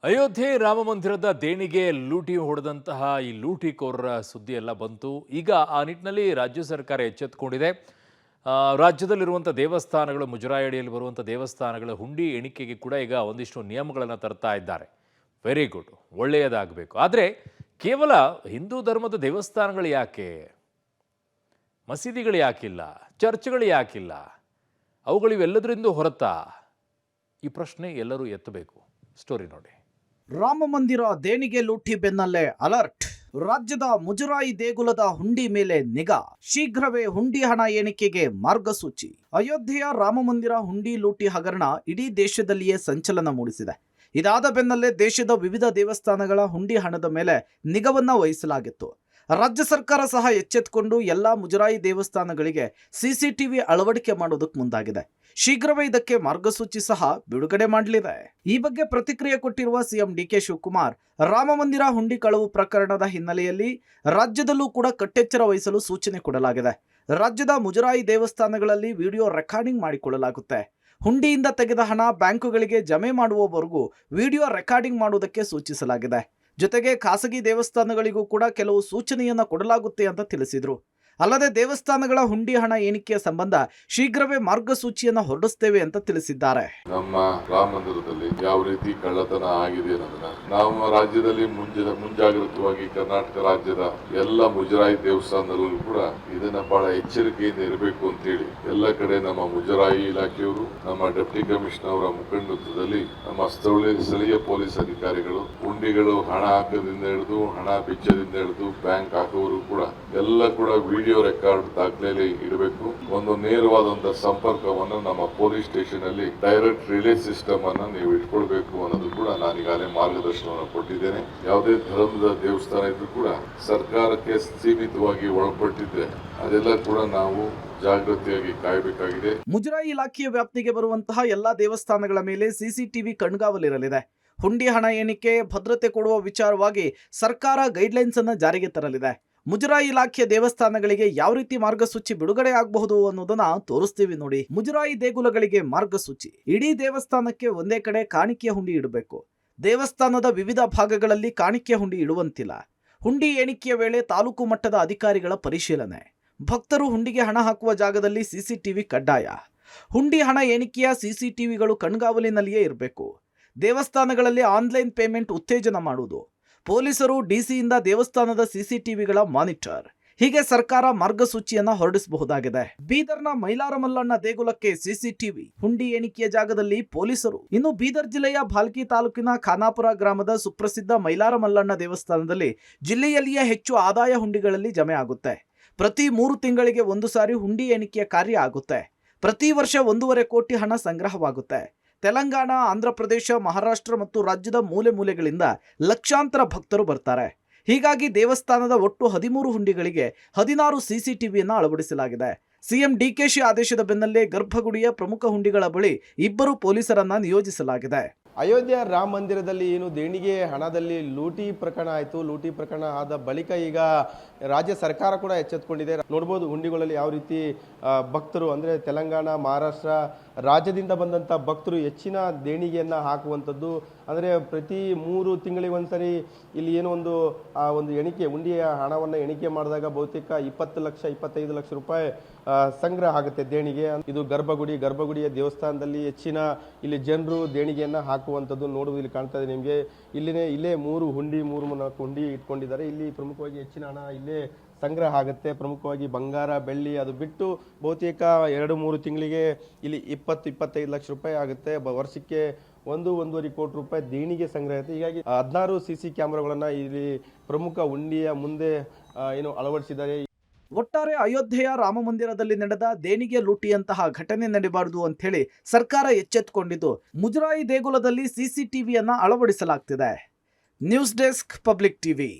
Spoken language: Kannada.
ಅಯೋಧ್ಯೆ ರಾಮ ಮಂದಿರದ ದೇಣಿಗೆ ಲೂಟಿ ಹೊಡೆದಂತಹ ಈ ಲೂಟಿಕೋರರ ಸುದ್ದಿ ಎಲ್ಲ ಬಂತು. ಈಗ ಆ ನಿಟ್ಟಿನಲ್ಲಿ ರಾಜ್ಯ ಸರ್ಕಾರ ಎಚ್ಚೆತ್ತುಕೊಂಡಿದೆ. ರಾಜ್ಯದಲ್ಲಿರುವಂಥ ದೇವಸ್ಥಾನಗಳು, ಮುಜರಾಯಿ ಅಡಿಯಲ್ಲಿ ಬರುವಂಥ ದೇವಸ್ಥಾನಗಳ ಹುಂಡಿ ಎಣಿಕೆಗೆ ಕೂಡ ಈಗ ಒಂದಿಷ್ಟು ನಿಯಮಗಳನ್ನು ತರ್ತಾ ಇದ್ದಾರೆ. ವೆರಿ ಗುಡ್, ಒಳ್ಳೆಯದಾಗಬೇಕು. ಆದರೆ ಕೇವಲ ಹಿಂದೂ ಧರ್ಮದ ದೇವಸ್ಥಾನಗಳು ಯಾಕೆ, ಮಸೀದಿಗಳು ಯಾಕಿಲ್ಲ, ಚರ್ಚ್ಗಳು ಯಾಕಿಲ್ಲ, ಅವುಗಳಿವೆಲ್ಲದರಿಂದ ಹೊರತಾ ಈ ಪ್ರಶ್ನೆ ಎಲ್ಲರೂ ಎತ್ತಬೇಕು. ಸ್ಟೋರಿ ನೋಡಿ. ರಾಮ ಮಂದಿರ ದೇಣಿಗೆ ಲೂಟಿ ಬೆನ್ನಲ್ಲೇ ಅಲರ್ಟ್. ರಾಜ್ಯದ ಮುಜರಾಯಿ ದೇಗುಲದ ಹುಂಡಿ ಮೇಲೆ ನಿಗಾ. ಶೀಘ್ರವೇ ಹುಂಡಿ ಹಣ ಎಣಿಕೆಗೆ ಮಾರ್ಗಸೂಚಿ. ಅಯೋಧ್ಯೆಯ ರಾಮ ಮಂದಿರ ಹುಂಡಿ ಲೂಟಿ ಹಗರಣ ಇಡೀ ದೇಶದಲ್ಲಿಯೇ ಸಂಚಲನ ಮೂಡಿಸಿದೆ. ಇದಾದ ಬೆನ್ನಲ್ಲೇ ದೇಶದ ವಿವಿಧ ದೇವಸ್ಥಾನಗಳ ಹುಂಡಿ ಹಣದ ಮೇಲೆ ನಿಗಾವನ್ನ ವಹಿಸಲಾಗಿತ್ತು. ರಾಜ್ಯ ಸರ್ಕಾರ ಸಹ ಎಚ್ಚೆತ್ತುಕೊಂಡು ಎಲ್ಲಾ ಮುಜರಾಯಿ ದೇವಸ್ಥಾನಗಳಿಗೆ ಸಿಸಿಟಿವಿ ಅಳವಡಿಕೆ ಮಾಡೋದಕ್ಕೆ ಮುಂದಾಗಿದೆ. ಶೀಘ್ರವೇ ಇದಕ್ಕೆ ಮಾರ್ಗಸೂಚಿ ಸಹ ಬಿಡುಗಡೆ ಮಾಡಲಿದೆ. ಈ ಬಗ್ಗೆ ಪ್ರತಿಕ್ರಿಯೆ ಕೊಟ್ಟಿರುವ ಸಿಎಂ ಡಿಕೆ ಶಿವಕುಮಾರ್, ರಾಮ ಮಂದಿರ ಹುಂಡಿ ಕಳವು ಪ್ರಕರಣದ ಹಿನ್ನೆಲೆಯಲ್ಲಿ ರಾಜ್ಯದಲ್ಲೂ ಕೂಡ ಕಟ್ಟೆಚ್ಚರ ವಹಿಸಲು ಸೂಚನೆ ಕೊಡಲಾಗಿದೆ. ರಾಜ್ಯದ ಮುಜರಾಯಿ ದೇವಸ್ಥಾನಗಳಲ್ಲಿ ವಿಡಿಯೋ ರೆಕಾರ್ಡಿಂಗ್ ಮಾಡಿಕೊಳ್ಳಲಾಗುತ್ತೆ. ಹುಂಡಿಯಿಂದ ತೆಗೆದ ಹಣ ಬ್ಯಾಂಕುಗಳಿಗೆ ಜಮೆ ಮಾಡುವವರೆಗೂ ವಿಡಿಯೋ ರೆಕಾರ್ಡಿಂಗ್ ಮಾಡುವುದಕ್ಕೆ ಸೂಚಿಸಲಾಗಿದೆ. ಜೊತೆಗೆ ಖಾಸಗಿ ದೇವಸ್ಥಾನಗಳಿಗೂ ಕೂಡ ಕೆಲವು ಸೂಚನೆಯನ್ನ ಕೊಡಲಾಗುತ್ತೆ ಅಂತ ತಿಳಿಸಿದ್ರು. ಅಲ್ಲದೆ ದೇವಸ್ಥಾನಗಳ ಹುಂಡಿ ಹಣ ಎಣಿಕೆಯ ಸಂಬಂಧ ಶೀಘ್ರವೇ ಮಾರ್ಗಸೂಚಿಯನ್ನ ಹೊರಡಿಸುತ್ತೇವೆ ಅಂತ ತಿಳಿಸಿದ್ದಾರೆ. ನಮ್ಮ ರಾಮ ಮಂದಿರದಲ್ಲಿ ಯಾವ ರೀತಿ ಕಳ್ಳತನ ಆಗಿದೆ ಅನ್ನೋದನ್ನ ನಮ್ಮ ರಾಜ್ಯದಲ್ಲಿ ಮುಂಜಾಗ್ರತವಾಗಿ ಕರ್ನಾಟಕ ರಾಜ್ಯದ ಎಲ್ಲ ಮುಜರಾಯಿ ದೇವಸ್ಥಾನದಲ್ಲೂ ಕೂಡ ಇದನ್ನ ಬಹಳ ಎಚ್ಚರಿಕೆಯಿಂದ ಇರಬೇಕು ಅಂತ ಹೇಳಿ ಎಲ್ಲ ಕಡೆ ನಮ್ಮ ಮುಜರಾಯಿ ಇಲಾಖೆಯವರು, ನಮ್ಮ ಡೆಪ್ಟಿ ಕಮಿಷನರ್ ಅವರ ಮುಖಂಡತ್ವದಲ್ಲಿ ನಮ್ಮ ಸ್ಥಳೀಯ ಪೊಲೀಸ್ ಅಧಿಕಾರಿಗಳು ಹುಂಡಿಗಳು ಹಣ ಹಾಕೋದ್ರಿಂದ ಹಿಡಿದು ಹಣ ಬಿಚ್ಚದಿಂದ ಹಿಡಿದು ಬ್ಯಾಂಕ್ ಹಾಕೋರು ಕೂಡ ಎಲ್ಲ ಕೂಡ ವಿಡಿಯೋ ರೆಕಾರ್ಡ್ ದಾಖಲೆಯಲ್ಲಿ ಇಡಬೇಕು. ಒಂದು ನೇರವಾದಂತಹ ಸಂಪರ್ಕವನ್ನು ನಮ್ಮ ಪೊಲೀಸ್ ಸ್ಟೇಷನ್ ಅಲ್ಲಿ ಡೈರೆಕ್ಟ್ ರಿಲೇ ಸಿಸ್ಟಮ್ ಅನ್ನು ನೀವು ಇಟ್ಕೊಳ್ಬೇಕು ಅನ್ನೋದು ಕೂಡ ನಾನು ಈಗಾಗಲೇ ಮಾರ್ಗದರ್ಶನವನ್ನು ಕೊಟ್ಟಿದ್ದೇನೆ. ಯಾವುದೇ ಧರ್ಮದ ದೇವಸ್ಥಾನ ಇದ್ರೂ ಕೂಡ ಸರ್ಕಾರಕ್ಕೆ ಸೀಮಿತವಾಗಿ ಒಳಪಟ್ಟಿದ್ರೆ ಅದೆಲ್ಲ ಕೂಡ ನಾವು ಜಾಗೃತಿಯಾಗಿ ಕಾಯಬೇಕಾಗಿದೆ. ಮುಜರಾಯಿ ಇಲಾಖೆಯ ವ್ಯಾಪ್ತಿಗೆ ಬರುವಂತಹ ಎಲ್ಲಾ ದೇವಸ್ಥಾನಗಳ ಮೇಲೆ ಸಿಸಿಟಿವಿ ಕಣ್ಗಾವಲಿರಲಿದೆ. ಹುಂಡಿ ಹಣ ಎಣಿಕೆ ಭದ್ರತೆ ಕೊಡುವ ವಿಚಾರವಾಗಿ ಸರ್ಕಾರ ಗೈಡ್ಲೈನ್ಸ್ ಅನ್ನು ಜಾರಿಗೆ ತರಲಿದೆ. ಮುಜರಾಯಿ ಇಲಾಖೆಯ ದೇವಸ್ಥಾನಗಳಿಗೆ ಯಾವ ರೀತಿ ಮಾರ್ಗಸೂಚಿ ಬಿಡುಗಡೆ ಆಗಬಹುದು ಅನ್ನೋದನ್ನ ತೋರಿಸ್ತೀವಿ ನೋಡಿ. ಮುಜರಾಯಿ ದೇಗುಲಗಳಿಗೆ ಮಾರ್ಗಸೂಚಿ. ಇಡೀ ದೇವಸ್ಥಾನಕ್ಕೆ ಒಂದೇ ಕಡೆ ಕಾಣಿಕೆಯ ಹುಂಡಿ ಇಡಬೇಕು. ದೇವಸ್ಥಾನದ ವಿವಿಧ ಭಾಗಗಳಲ್ಲಿ ಕಾಣಿಕೆಯ ಹುಂಡಿ ಇಡುವಂತಿಲ್ಲ. ಹುಂಡಿ ಎಣಿಕೆಯ ವೇಳೆ ತಾಲೂಕು ಮಟ್ಟದ ಅಧಿಕಾರಿಗಳ ಪರಿಶೀಲನೆ. ಭಕ್ತರು ಹುಂಡಿಗೆ ಹಣ ಹಾಕುವ ಜಾಗದಲ್ಲಿ ಸಿಸಿಟಿವಿ ಕಡ್ಡಾಯ. ಹುಂಡಿ ಹಣ ಎಣಿಕೆಯ ಸಿಸಿಟಿವಿಗಳು ಕಣ್ಗಾವಲಿನಲ್ಲಿಯೇ ಇರಬೇಕು. ದೇವಸ್ಥಾನಗಳಲ್ಲಿ ಆನ್ಲೈನ್ ಪೇಮೆಂಟ್ ಉತ್ತೇಜನ ಮಾಡುವುದು. ಪೊಲೀಸರು ಡಿಸಿಯಿಂದ ದೇವಸ್ಥಾನದ ಸಿಸಿಟಿವಿಗಳ ಮಾನಿಟರ್. ಹೀಗೆ ಸರ್ಕಾರ ಮಾರ್ಗಸೂಚಿಯನ್ನ ಹೊರಡಿಸಬಹುದಾಗಿದೆ. ಬೀದರ್ನ ಮೈಲಾರ ಮಲ್ಲಣ್ಣ ದೇಗುಲಕ್ಕೆ ಸಿಸಿಟಿವಿ, ಹುಂಡಿ ಎಣಿಕೆಯ ಜಾಗದಲ್ಲಿ ಪೊಲೀಸರು. ಇನ್ನು ಬೀದರ್ ಜಿಲ್ಲೆಯ ಭಾಲ್ಕಿ ತಾಲೂಕಿನ ಖಾನಾಪುರ ಗ್ರಾಮದ ಸುಪ್ರಸಿದ್ಧ ಮೈಲಾರ ಮಲ್ಲಣ್ಣ ದೇವಸ್ಥಾನದಲ್ಲಿ ಜಿಲ್ಲೆಯಲ್ಲಿಯೇ ಹೆಚ್ಚು ಆದಾಯ ಹುಂಡಿಗಳಲ್ಲಿ ಜಮೆ ಆಗುತ್ತೆ. ಪ್ರತಿ 3 ತಿಂಗಳಿಗೆ ಒಂದು ಸಾರಿ ಹುಂಡಿ ಎಣಿಕೆಯ ಕಾರ್ಯ ಆಗುತ್ತೆ. ಪ್ರತಿ ವರ್ಷ 1.5 ಕೋಟಿ ಹಣ ಸಂಗ್ರಹವಾಗುತ್ತೆ. ತೆಲಂಗಾಣ, ಆಂಧ್ರ ಪ್ರದೇಶ, ಮಹಾರಾಷ್ಟ್ರ ಮತ್ತು ರಾಜ್ಯದ ಮೂಲೆ ಮೂಲೆಗಳಿಂದ ಲಕ್ಷಾಂತರ ಭಕ್ತರು ಬರ್ತಾರೆ. ಹೀಗಾಗಿ ದೇವಸ್ಥಾನದ ಒಟ್ಟು 13 ಹುಂಡಿಗಳಿಗೆ 16 ಸಿಸಿಟಿವಿಯನ್ನು ಅಳವಡಿಸಲಾಗಿದೆ. ಸಿಎಂ ಡಿಕೆಶಿ ಆದೇಶದ ಬೆನ್ನಲ್ಲೇ ಗರ್ಭಗುಡಿಯ ಪ್ರಮುಖ ಹುಂಡಿಗಳ ಬಳಿ 2 ಪೊಲೀಸರನ್ನ ನಿಯೋಜಿಸಲಾಗಿದೆ. ಅಯೋಧ್ಯೆ ರಾಮ ಮಂದಿರದಲ್ಲಿ ಏನು ದೇಣಿಗೆ ಹಣದಲ್ಲಿ ಲೂಟಿ ಪ್ರಕರಣ ಆಯಿತು. ಲೂಟಿ ಪ್ರಕರಣ ಆದ ಬಳಿಕ ಈಗ ರಾಜ್ಯ ಸರ್ಕಾರ ಕೂಡ ಎಚ್ಚೆತ್ತುಕೊಂಡಿದೆ. ನೋಡ್ಬೋದು ಹುಂಡಿಗಳಲ್ಲಿ ಯಾವ ರೀತಿ ಭಕ್ತರು ಅಂದರೆ ತೆಲಂಗಾಣ, ಮಹಾರಾಷ್ಟ್ರ ರಾಜ್ಯದಿಂದ ಬಂದಂಥ ಭಕ್ತರು ಹೆಚ್ಚಿನ ದೇಣಿಗೆಯನ್ನು ಹಾಕುವಂಥದ್ದು. ಅಂದರೆ ಪ್ರತಿ 3 ತಿಂಗಳಿಗೆ ಒಂದ್ಸರಿ ಇಲ್ಲಿ ಏನೋ ಒಂದು ಎಣಿಕೆ ಹುಂಡಿಯ ಹಣವನ್ನು ಎಣಿಕೆ ಮಾಡಿದಾಗ ಬಹುತೇಕ 20 ಲಕ್ಷ 25 ಲಕ್ಷ ರೂಪಾಯಿ ಸಂಗ್ರಹ ಆಗುತ್ತೆ ದೇಣಿಗೆ. ಇದು ಗರ್ಭಗುಡಿಯ ದೇವಸ್ಥಾನದಲ್ಲಿ ಹೆಚ್ಚಿನ ಇಲ್ಲಿ ಜನರು ದೇಣಿಗೆಯನ್ನು ಹಾಕುವಂಥದ್ದು ನೋಡುವುದು ಇಲ್ಲಿ ಕಾಣ್ತಾ ಇದೆ ನಿಮಗೆ. ಇಲ್ಲೇ 3 ಹುಂಡಿ ಇಟ್ಕೊಂಡಿದ್ದಾರೆ. ಇಲ್ಲಿ ಪ್ರಮುಖವಾಗಿ ಹೆಚ್ಚಿನ ಹಣ ಇಲ್ಲೇ ಸಂಗ್ರಹ ಆಗುತ್ತೆ. ಪ್ರಮುಖವಾಗಿ ಬಂಗಾರ, ಬೆಳ್ಳಿ ಅದು ಬಿಟ್ಟು ಬಹುತೇಕ 2-3 ತಿಂಗಳಿಗೆ ಇಲ್ಲಿ 20-25 ಲಕ್ಷ ರೂಪಾಯಿ ಆಗುತ್ತೆ. ವರ್ಷಕ್ಕೆ 1-1.5 ಕೋಟಿ ರೂಪಾಯಿ ದೇಣಿಗೆ ಸಂಗ್ರಹ ಆಗುತ್ತೆ. ಹೀಗಾಗಿ 16 ಸಿಸಿ ಕ್ಯಾಮೆರಾಗಳನ್ನ ಇಲ್ಲಿ ಪ್ರಮುಖ ಹುಂಡಿಯ ಮುಂದೆ ಏನು ಅಳವಡಿಸಿದ್ದಾರೆ. ಒಟ್ಟಾರೆ ಅಯೋಧ್ಯೆಯ ರಾಮ ಮಂದಿರದಲ್ಲಿ ನಡೆದ ದೇಣಿಗೆ ಲೂಟಿಯಂತಹ ಘಟನೆ ನಡೆಯಬಾರದು ಅಂತ ಹೇಳಿ ಸರ್ಕಾರ ಎಚ್ಚೆತ್ತುಕೊಂಡಿದ್ದು ಮುಜರಾಯಿ ದೇಗುಲದಲ್ಲಿ ಸಿಸಿಟಿವಿಯನ್ನ ಅಳವಡಿಸಲಾಗ್ತಿದೆ. News desk, public TV.